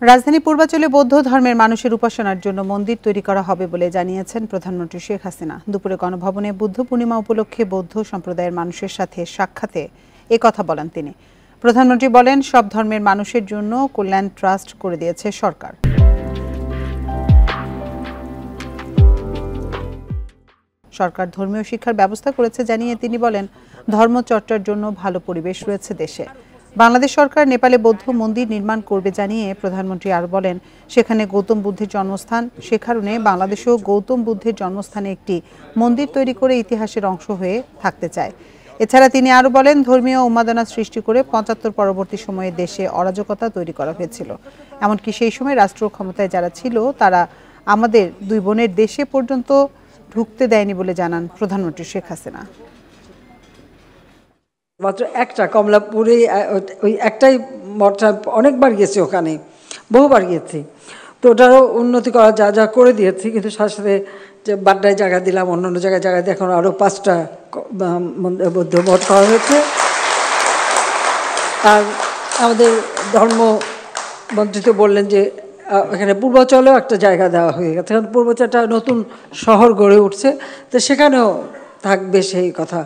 রাজধানী পূর্বাঞ্চলে বৌদ্ধ ধর্মের মানুষের উপাসনার জন্য মন্দির তৈরি করা হবে বলে জানিয়েছেন প্রধানমন্ত্রী শেখ হাসিনা। দুপুরে গণভবনে বুদ্ধ পূর্ণিমা উপলক্ষে বৌদ্ধ সম্প্রদায়ের মানুষের সাথে সাক্ষাতে একথা বলেন তিনি। প্রধানমন্ত্রী বলেন, সব ধর্মের মানুষের জন্য কল্যাণ ট্রাস্ট করে দিয়েছে সরকার। সরকার ধর্মীয় শিক্ষার ব্যবস্থা করেছে জানিয়ে তিনি বলেন, ধর্মচর্চার জন্য ভালো পরিবেশ রয়েছে দেশে। বাংলাদেশ সরকার নেপালে বৌদ্ধ মন্দির নির্মাণ করবে জানিয়ে প্রধানমন্ত্রী আরও বলেন, সেখানে গৌতম বুদ্ধের জন্মস্থান, সে কারণে বাংলাদেশেও গৌতম বুদ্ধের জন্মস্থানে একটি মন্দির তৈরি করে ইতিহাসের অংশ হয়ে থাকতে চায়। এছাড়া তিনি আরও বলেন, ধর্মীয় উন্মাদনা সৃষ্টি করে ৭৫ পরবর্তী সময়ে দেশে অরাজকতা তৈরি করা হয়েছিল। এমনকি সেই সময় রাষ্ট্র ক্ষমতায় যারা ছিল তারা আমাদের দুই বোনের দেশে পর্যন্ত ঢুকতে দেয়নি বলে জানান প্রধানমন্ত্রী শেখ হাসিনা। মাত্র একটা কমলাপুরে ওই একটাই মঠটা অনেকবার গেছি, ওখানে বহুবার গিয়েছি। তো ওটারও উন্নতি করা যা যা করে দিয়েছি, কিন্তু সাথে সাথে যে বাড্ডায় জায়গা দিলাম, অন্য জায়গায় জায়গা দিয়ে এখন আরও 5টা বৌদ্ধ মঠ করা হয়েছে। আর আমাদের ধর্মমন্ত্রী তো বললেন যে এখানে পূর্বাঞ্চলেও একটা জায়গা দেওয়া হয়ে গেছে, কারণ পূর্বাঞ্চলটা নতুন শহর গড়ে উঠছে, তো সেখানেও থাকবে সেই কথা।